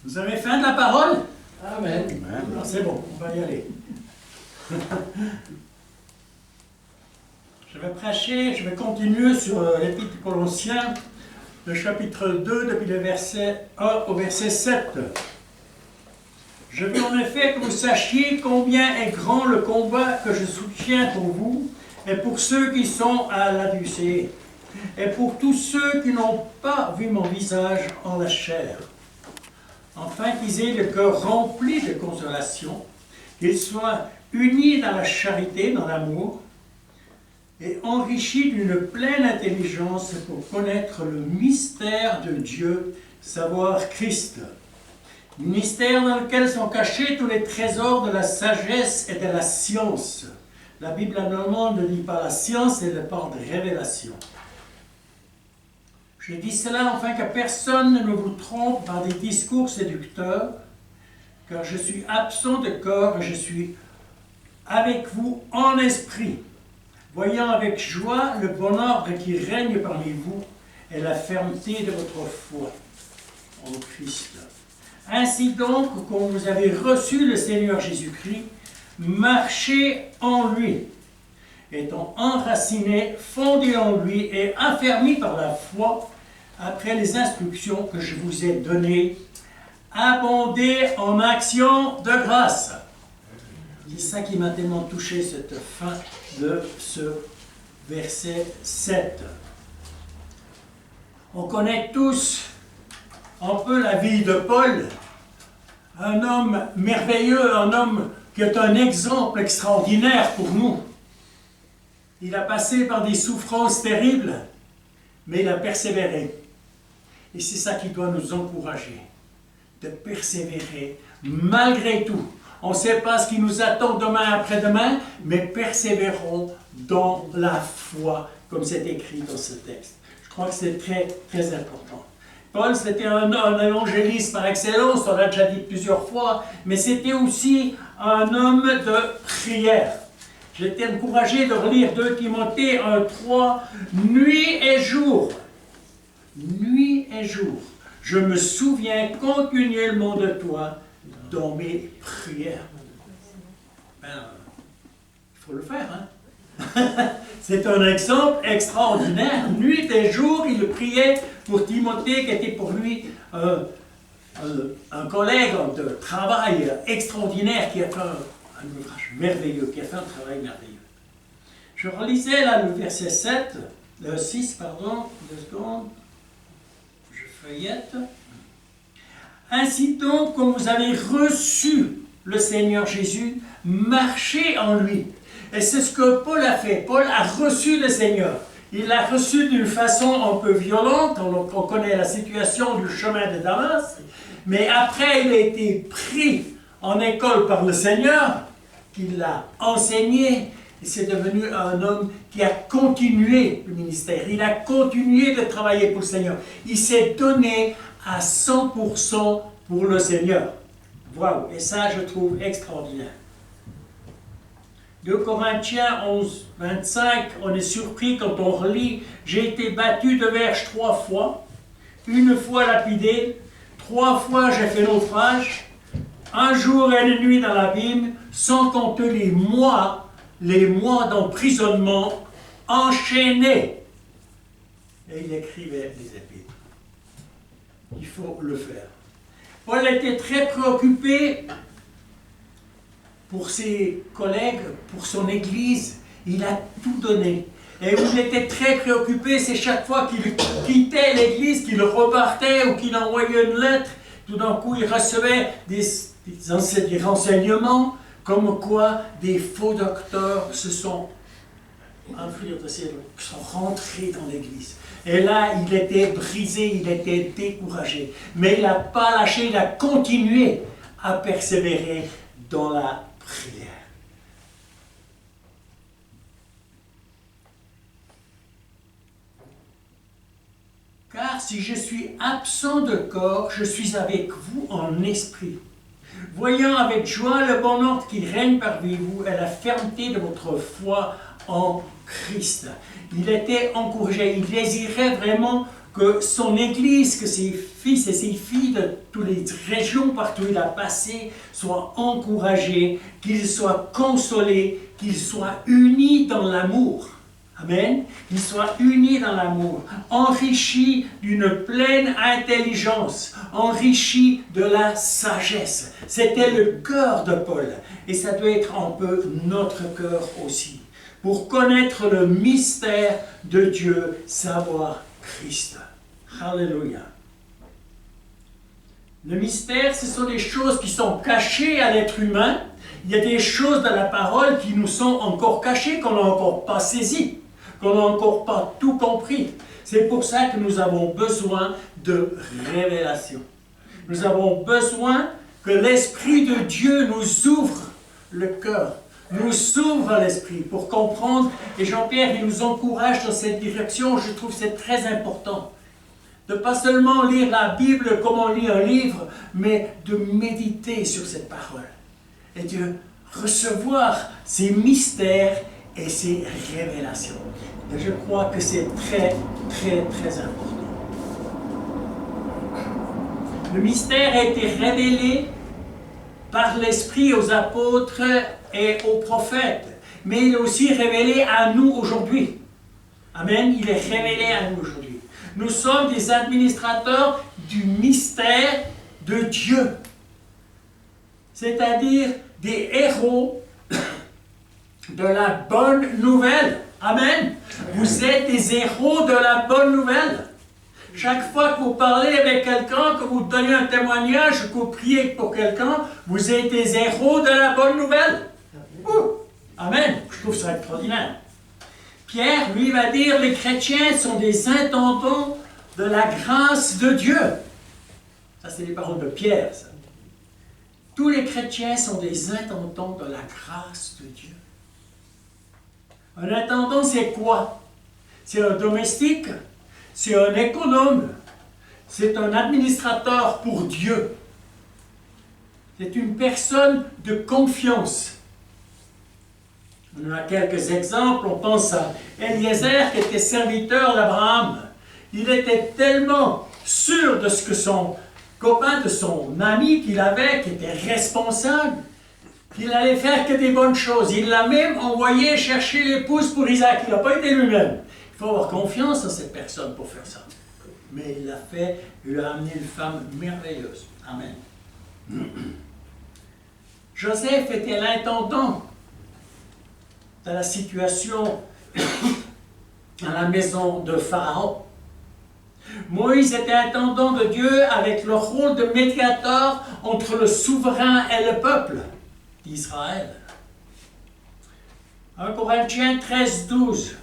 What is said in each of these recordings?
Vous avez faim de la parole? Amen. Ah, c'est bon, on va y aller. Je vais continuer sur l'Épître aux Colossiens, le chapitre 2, depuis le verset 1 au verset 7. Je veux en effet que vous sachiez combien est grand le combat que je soutiens pour vous, et pour ceux qui sont à Laodicée, et pour tous ceux qui n'ont pas vu mon visage en la chair, afin qu'ils aient le cœur rempli de consolation, qu'ils soient unis dans la charité, dans l'amour, et enrichis d'une pleine intelligence pour connaître le mystère de Dieu, savoir Christ. Mystère dans lequel sont cachés tous les trésors de la sagesse et de la science. La Bible allemande ne dit pas la science, elle parle de révélation. Je dis cela afin que personne ne vous trompe par des discours séducteurs, car je suis absent de corps et je suis avec vous en esprit, voyant avec joie le bon ordre qui règne parmi vous et la fermeté de votre foi en Christ. Ainsi donc, quand vous avez reçu le Seigneur Jésus-Christ, marchez en lui, étant enracinés, fondés en lui et affermis par la foi, après les instructions que je vous ai données, abondez en actions de grâce. C'est ça qui m'a tellement touché, cette fin de ce verset 7. On connaît tous un peu la vie de Paul, un homme merveilleux, un homme qui est un exemple extraordinaire pour nous. Il a passé par des souffrances terribles, mais il a persévéré. Et c'est ça qui doit nous encourager, de persévérer malgré tout. On ne sait pas ce qui nous attend demain après-demain, mais persévérons dans la foi, comme c'est écrit dans ce texte. Je crois que c'est très, très important. Paul, c'était un évangéliste par excellence, on l'a déjà dit plusieurs fois, mais c'était aussi un homme de prière. J'étais encouragé de relire 2 Timothée 1:3, nuit et jour. Nuit et jour, je me souviens continuellement de toi dans mes prières. Ben, il faut le faire, hein? C'est un exemple extraordinaire. Nuit et jour, il priait pour Timothée, qui était pour lui un collègue de travail extraordinaire, qui a fait un ouvrage merveilleux, qui a fait un travail merveilleux. Je relisais là le verset 6, 2 secondes. Ainsi donc, comme vous avez reçu le Seigneur Jésus, marchez en lui. Et c'est ce que Paul a fait. Paul a reçu le Seigneur. Il l'a reçu d'une façon un peu violente. On connaît la situation du chemin de Damas. Mais après, il a été pris en école par le Seigneur, qui l'a enseigné. Et c'est devenu un homme qui a continué le ministère. Il a continué de travailler pour le Seigneur. Il s'est donné à 100% pour le Seigneur. Waouh! Et ça, je trouve extraordinaire. 2 Corinthiens 11, 25, on est surpris quand on relit « J'ai été battu de verge 3 fois, une fois lapidé, 3 fois j'ai fait naufrage, un jour et une nuit dans l'abîme, sans compter les mois d'emprisonnement enchaînés. » Et il écrivait des épîtres. Il faut le faire. Paul était très préoccupé pour ses collègues, pour son Église. Il a tout donné. Et où il était très préoccupé, c'est chaque fois qu'il quittait l'Église, qu'il repartait ou qu'il envoyait une lettre, tout d'un coup il recevait des renseignements comme quoi des faux docteurs sont rentrés dans l'Église. Et là, il était brisé, il était découragé. Mais il n'a pas lâché, il a continué à persévérer dans la prière. Car si je suis absent de corps, je suis avec vous en esprit, voyant avec joie le bon ordre qui règne parmi vous et la fermeté de votre foi en Christ. Il était encouragé, il désirait vraiment que son Église, que ses fils et ses filles de toutes les régions partout où il a passé soient encouragés, qu'ils soient consolés, qu'ils soient unis dans l'amour. Amen. Qu'ils soient unis dans l'amour, enrichis d'une pleine intelligence, enrichis de la sagesse. C'était le cœur de Paul et ça doit être un peu notre cœur aussi. Pour connaître le mystère de Dieu, savoir Christ. Alléluia. Le mystère, ce sont des choses qui sont cachées à l'être humain. Il y a des choses dans la parole qui nous sont encore cachées, qu'on n'a encore pas saisies, qu'on n'a encore pas tout compris. C'est pour ça que nous avons besoin de révélation. Nous avons besoin que l'Esprit de Dieu nous ouvre le cœur, nous ouvre l'esprit pour comprendre. Et Jean-Pierre, il nous encourage dans cette direction. Je trouve que c'est très important. De ne pas seulement lire la Bible comme on lit un livre, mais de méditer sur cette parole. Et de recevoir ces mystères et ces révélations. Et je crois que c'est très, très, très important. Le mystère a été révélé par l'Esprit aux apôtres et aux prophètes, mais il est aussi révélé à nous aujourd'hui. Amen, il est révélé à nous aujourd'hui. Nous sommes des administrateurs du mystère de Dieu, c'est-à-dire des héros de la bonne nouvelle. Amen. Vous êtes des héros de la bonne nouvelle. Chaque fois que vous parlez avec quelqu'un, que vous donnez un témoignage, que vous priez pour quelqu'un, vous êtes des héros de la bonne nouvelle. Amen. Je trouve ça extraordinaire. Pierre, lui, va dire, les chrétiens sont des intendants de la grâce de Dieu. Ça, c'est les paroles de Pierre, ça. Tous les chrétiens sont des intendants de la grâce de Dieu. Un intendant, c'est quoi? C'est un domestique, c'est un économe, c'est un administrateur pour Dieu. C'est une personne de confiance. On a quelques exemples. On pense à Eliezer qui était serviteur d'Abraham. Il était tellement sûr de ce que son copain, de son ami qu'il avait, qui était responsable, qu'il allait faire que des bonnes choses. Il l'a même envoyé chercher l'épouse pour Isaac. Il n'a pas été lui-même. Il faut avoir confiance en cette personne pour faire ça. Mais il l'a fait, il lui a amené une femme merveilleuse. Amen. Joseph était l'intendant de la situation à la maison de Pharaon. Moïse était intendant de Dieu avec le rôle de médiateur entre le souverain et le peuple d'Israël. 1 Corinthiens 13, 12.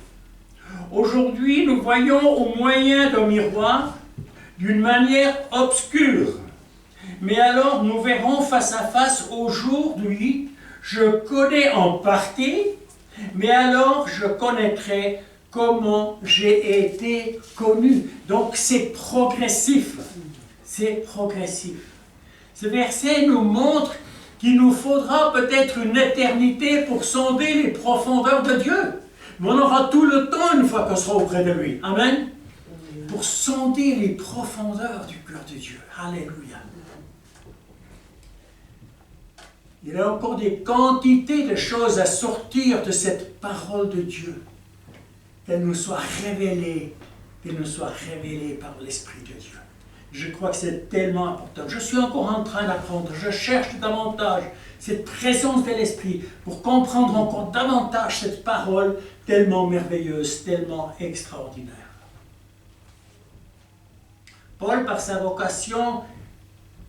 Aujourd'hui, nous voyons au moyen d'un miroir d'une manière obscure. Mais alors, nous verrons face à face aujourd'hui. Je connais en partie, Mais alors je connaîtrai comment j'ai été connu. Donc c'est progressif. C'est progressif. Ce verset nous montre qu'il nous faudra peut-être une éternité pour sonder les profondeurs de Dieu. Mais on aura tout le temps une fois qu'on sera auprès de lui. Amen. Pour sonder les profondeurs du cœur de Dieu. Alléluia. Il y a encore des quantités de choses à sortir de cette parole de Dieu. Qu'elle nous soit révélée par l'Esprit de Dieu. Je crois que c'est tellement important. Je suis encore en train d'apprendre. Je cherche davantage cette présence de l'Esprit pour comprendre encore davantage cette parole tellement merveilleuse, tellement extraordinaire. Paul, par sa vocation,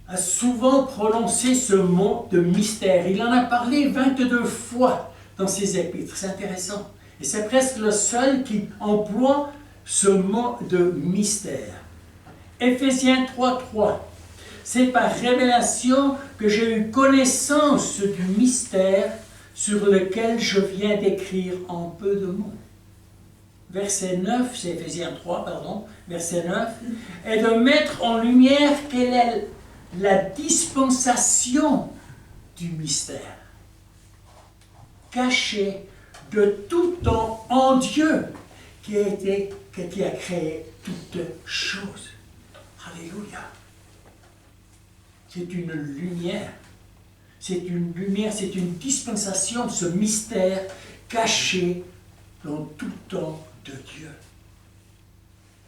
a souvent prononcé ce mot de mystère. Il en a parlé 22 fois dans ses épîtres. C'est intéressant. Et c'est presque le seul qui emploie ce mot de mystère. Éphésiens 3:3. C'est par révélation que j'ai eu connaissance du mystère sur lequel je viens d'écrire en peu de mots. Verset 9, c'est Éphésiens 3, pardon, verset 9, est de mettre en lumière quelle est la dispensation du mystère, caché de tout temps en Dieu, qui a créé toutes choses. Alléluia. C'est une lumière. C'est une lumière, c'est une dispensation, ce mystère caché dans tout temps de Dieu.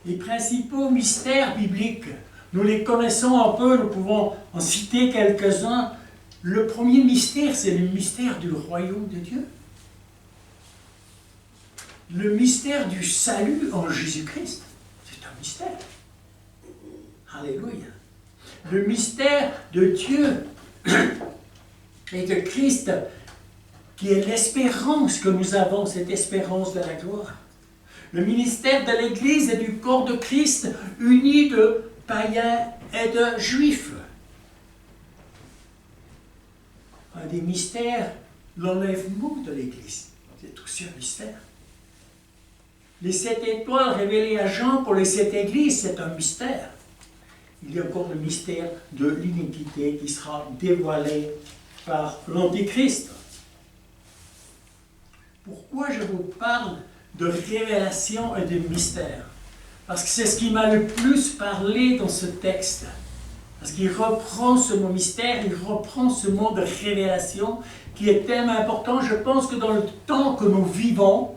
Les principaux mystères bibliques, nous les connaissons un peu, nous pouvons en citer quelques-uns. Le premier mystère, c'est le mystère du royaume de Dieu. Le mystère du salut en Jésus-Christ, c'est un mystère. Alléluia. Le mystère de Dieu et de Christ, qui est l'espérance que nous avons, cette espérance de la gloire. Le ministère de l'Église et du corps de Christ, unis de païens et de juifs. Un des mystères, l'enlèvement de l'Église. C'est aussi un mystère. Les 7 étoiles révélées à Jean pour les 7 églises, c'est un mystère. Il y a encore le mystère de l'iniquité qui sera dévoilé par l'Antéchrist. Pourquoi je vous parle de révélation et de mystère? Parce que c'est ce qui m'a le plus parlé dans ce texte. Parce qu'il reprend ce mot mystère, il reprend ce mot de révélation qui est tellement important. Je pense que dans le temps que nous vivons,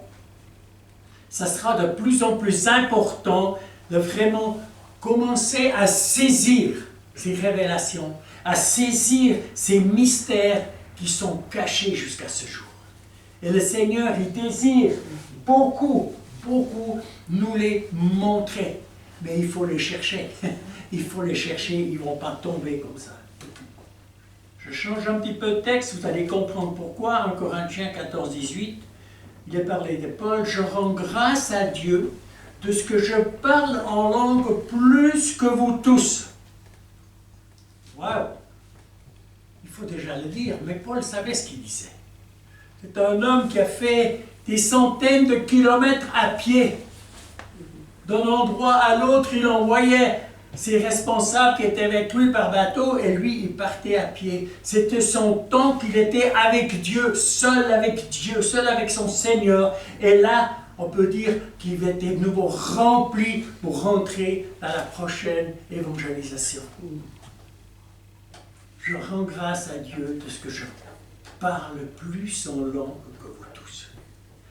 ça sera de plus en plus important de vraiment commencer à saisir ces révélations, à saisir ces mystères qui sont cachés jusqu'à ce jour. Et le Seigneur, il désire beaucoup nous les montrer. Mais il faut les chercher. Il faut les chercher, ils ne vont pas tomber comme ça. Je change un petit peu de texte, vous allez comprendre pourquoi. En Corinthiens 14, 18, il est parlé de Paul. Je rends grâce à Dieu de ce que je parle en langue plus que vous tous. Waouh! Il faut déjà le dire, mais Paul savait ce qu'il disait. C'est un homme qui a fait des centaines de kilomètres à pied. D'un endroit à l'autre, il envoyait ses responsables qui étaient avec lui par bateau et lui, il partait à pied. C'était son temps qu'il était avec Dieu, seul avec son Seigneur. Et là, on peut dire qu'il était de nouveau rempli pour rentrer dans la prochaine évangélisation. Je rends grâce à Dieu de ce que je parle plus en langue que vous tous.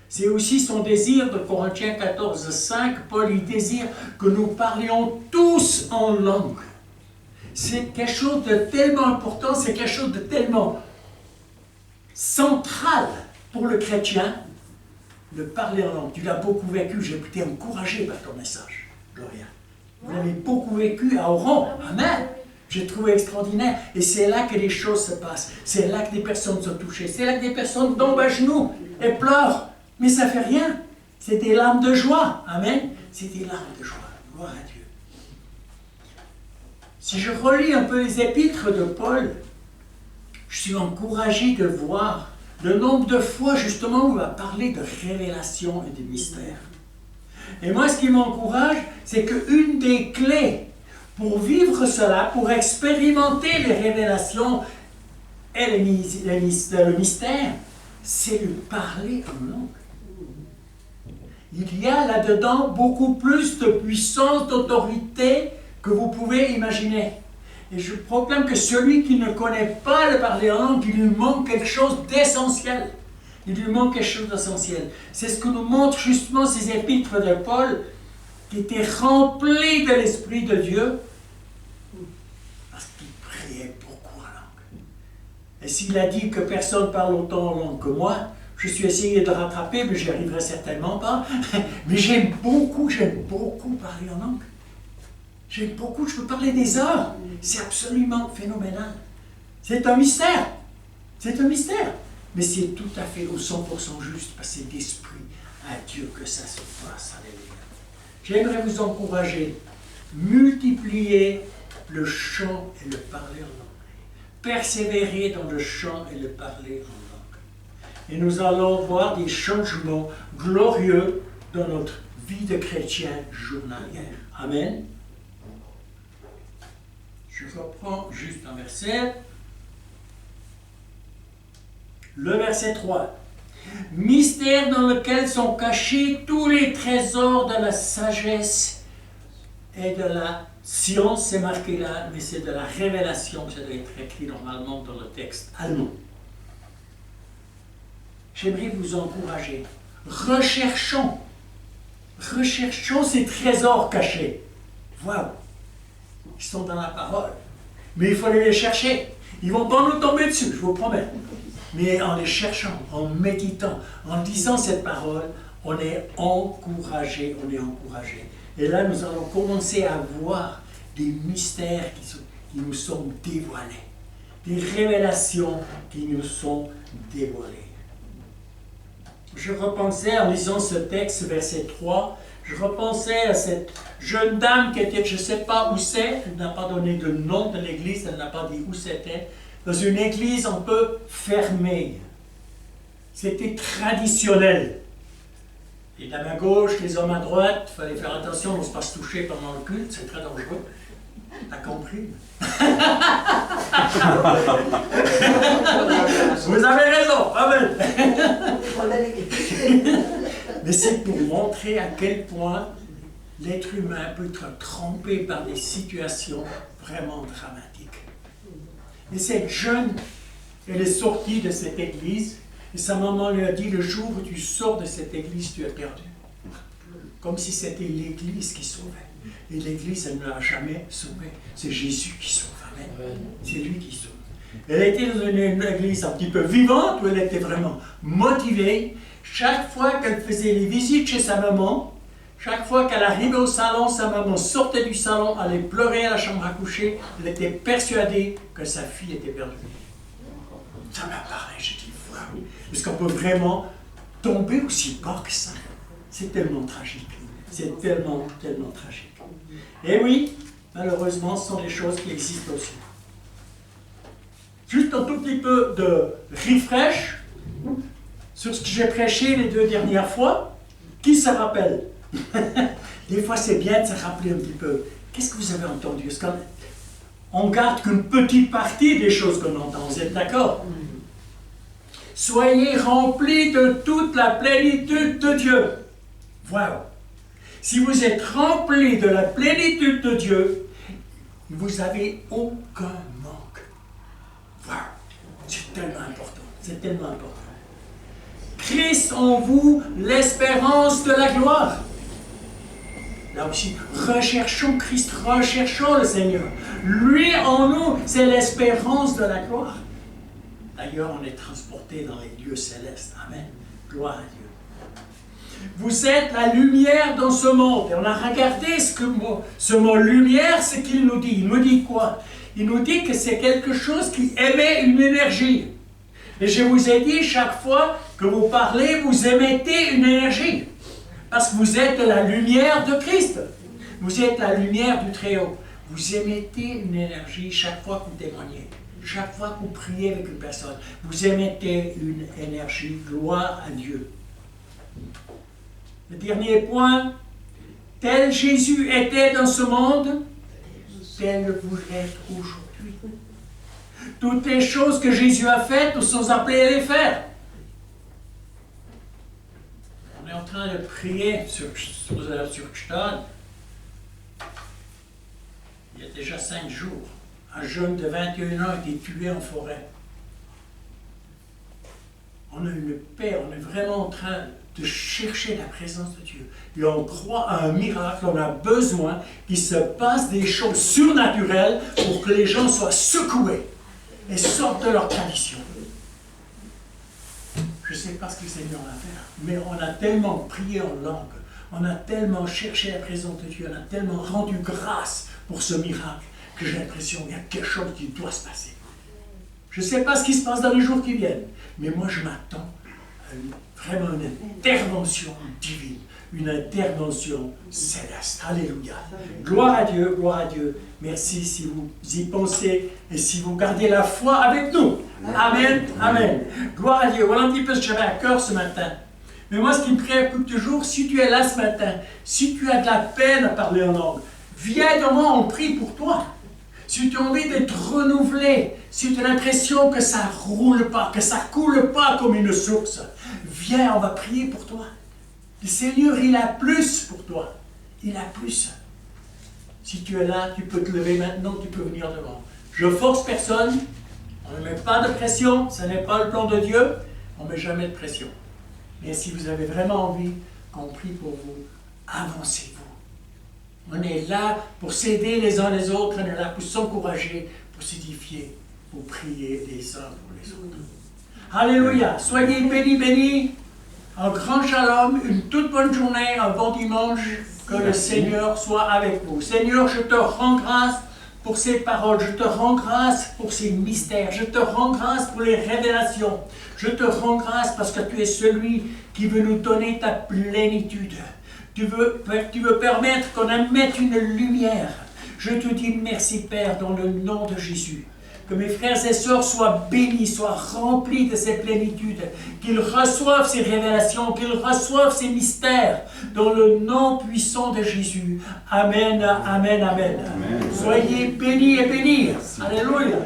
C'est aussi son désir de Corinthiens 14, 5. Paul, il désire que nous parlions tous en langue. C'est quelque chose de tellement important, c'est quelque chose de tellement central pour le chrétien de parler en langue. Tu l'as beaucoup vécu, j'ai été encouragé par ton message, Gloria. Vous l'avez beaucoup vécu à Oran. Amen. J'ai trouvé extraordinaire. Et c'est là que les choses se passent. C'est là que des personnes sont touchées. C'est là que des personnes tombent à genoux et pleurent. Mais ça ne fait rien. C'est des larmes de joie. Amen. C'est des larmes de joie. Gloire à Dieu. Si je relis un peu les épîtres de Paul, je suis encouragé de voir le nombre de fois justement où on va parler de révélation et de mystère. Et moi, ce qui m'encourage, c'est qu'une des clés pour vivre cela, pour expérimenter les révélations et le mystère, c'est de parler en langue. Il y a là-dedans beaucoup plus de puissance, d'autorité que vous pouvez imaginer. Et je proclame que celui qui ne connaît pas le parler en langue, il lui manque quelque chose d'essentiel. Il lui manque quelque chose d'essentiel. C'est ce que nous montrent justement ces épîtres de Paul, qui étaient remplis de l'Esprit de Dieu, parce qu'il priait beaucoup en langue. Et s'il a dit que personne parle autant en langue que moi, je suis essayé de rattraper, mais j'y arriverai certainement pas. Mais j'aime beaucoup parler en langue. J'aime beaucoup, je peux parler des heures. C'est absolument phénoménal. C'est un mystère. C'est un mystère. Mais c'est tout à fait au 100% juste, parce que c'est d'esprit à Dieu que ça se passe. Alléluia. J'aimerais vous encourager, multiplier le chant et le parler en langue. Persévérer dans le chant et le parler en langue. Et nous allons voir des changements glorieux dans notre vie de chrétien journalière. Amen. Je reprends juste un verset. Le verset 3. Mystère dans lequel sont cachés tous les trésors de la sagesse et de la science, c'est marqué là, mais c'est de la révélation, ça doit être écrit normalement dans le texte allemand. J'aimerais vous encourager. Recherchons ces trésors cachés. Voilà. Ils sont dans la parole. Mais il faut aller les chercher. Ils ne vont pas nous tomber dessus, je vous promets. Mais en les cherchant, en méditant, en disant cette parole, on est encouragé, Et là, nous allons commencer à voir des mystères qui nous sont dévoilés. Des révélations qui nous sont dévoilées. Je repensais, en lisant ce texte, verset 3, je repensais à cette jeune dame qui était, je ne sais pas où c'est, elle n'a pas donné de nom de l'église, elle n'a pas dit où c'était, dans une église un peu fermée. C'était traditionnel. Les dames à gauche, les hommes à droite, il fallait faire attention, on ne se pas se toucher pendant le culte, c'est très dangereux. T'as compris? Vous avez raison, amen. Mais c'est pour montrer à quel point l'être humain peut être trompé par des situations vraiment dramatiques. Et cette jeune, elle est sortie de cette église, et sa maman lui a dit, le jour où tu sors de cette église, tu es perdu. Comme si c'était l'église qui sauvait. Et l'église, elle ne l'a jamais sauvé. C'est Jésus qui sauve. Amen. C'est lui qui sauve. Elle était dans une église un petit peu vivante, où elle était vraiment motivée. Chaque fois qu'elle faisait les visites chez sa maman, chaque fois qu'elle arrivait au salon, sa maman sortait du salon, allait pleurer à la chambre à coucher. Elle était persuadée que sa fille était perdue. Ça m'a parlé, j'ai dit, waouh, est-ce qu'on peut vraiment tomber aussi bas que ça? C'est tellement tragique. C'est tellement, tellement tragique. Et oui, malheureusement, ce sont des choses qui existent aussi. Juste un tout petit peu de refresh sur ce que j'ai prêché les 2 dernières fois. Qui se rappelle? Des fois, c'est bien de se rappeler un petit peu. Qu'est-ce que vous avez entendu? Est-ce qu'on garde qu'une petite partie des choses qu'on entend? Vous êtes d'accord? Soyez remplis de toute la plénitude de Dieu. Voilà. Si vous êtes remplis de la plénitude de Dieu, vous n'avez aucun manque. Voilà. C'est tellement important. C'est tellement important. Christ en vous, l'espérance de la gloire. Là aussi, recherchons Christ, recherchons le Seigneur. Lui en nous, c'est l'espérance de la gloire. D'ailleurs, on est transporté dans les lieux célestes. Amen. Gloire à Dieu. Vous êtes la lumière dans ce monde. Et on a regardé ce mot lumière, ce qu'il nous dit. Il nous dit quoi? Il nous dit que c'est quelque chose qui émet une énergie. Et je vous ai dit, chaque fois que vous parlez, vous émettez une énergie. Parce que vous êtes la lumière de Christ. Vous êtes la lumière du Très-Haut. Vous émettez une énergie chaque fois que vous témoignez. Chaque fois que vous priez avec une personne, vous émettez une énergie. Gloire à Dieu. Le dernier point, tel Jésus était dans ce monde, tel vous l'êtes aujourd'hui. Toutes les choses que Jésus a faites, nous sommes appelés à les faire. On est en train de prier sur Stade. Il y a déjà 5 jours. Un jeune de 21 ans a été tué en forêt. On a une paix, on est vraiment en train de chercher la présence de Dieu. Et on croit à un miracle, on a besoin qu'il se passe des choses surnaturelles pour que les gens soient secoués et sortent de leur tradition. Je ne sais pas ce que le Seigneur va faire, mais on a tellement prié en langue, on a tellement cherché la présence de Dieu, on a tellement rendu grâce pour ce miracle, que j'ai l'impression qu'il y a quelque chose qui doit se passer. Je ne sais pas ce qui se passe dans les jours qui viennent, mais moi je m'attends à vraiment une intervention divine, une intervention céleste. Alléluia. Gloire à Dieu, gloire à Dieu. Merci si vous y pensez et si vous gardez la foi avec nous. Amen, amen. Gloire à Dieu. Voilà un petit peu ce que j'avais à cœur ce matin. Mais moi, ce qui me préoccupe toujours, si tu es là ce matin, si tu as de la peine à parler en langue, viens devant, on prie pour toi. Si tu as envie d'être renouvelé, si tu as l'impression que ça ne roule pas, que ça ne coule pas comme une source, viens, on va prier pour toi. Le Seigneur, il a plus pour toi. Il a plus. Si tu es là, tu peux te lever maintenant, tu peux venir devant. Je force personne, on ne met pas de pression, ce n'est pas le plan de Dieu, on ne met jamais de pression. Mais si vous avez vraiment envie qu'on prie pour vous, avancez-vous. On est là pour s'aider les uns les autres, on est là pour s'encourager, pour s'édifier, pour prier les uns pour les autres. Alléluia! Soyez bénis, bénis. Un grand shalom, une toute bonne journée, un bon dimanche. Que le Seigneur soit avec vous. Seigneur, je te rends grâce pour ces paroles. Je te rends grâce pour ces mystères. Je te rends grâce pour les révélations. Je te rends grâce parce que tu es celui qui veut nous donner ta plénitude. Tu veux permettre qu'on émette une lumière. Je te dis merci, Père, dans le nom de Jésus. Que mes frères et sœurs soient bénis, soient remplis de ces plénitudes, qu'ils reçoivent ces révélations, qu'ils reçoivent ces mystères, dans le nom puissant de Jésus. Amen, amen, amen. Amen. Soyez bénis et bénis. Alléluia.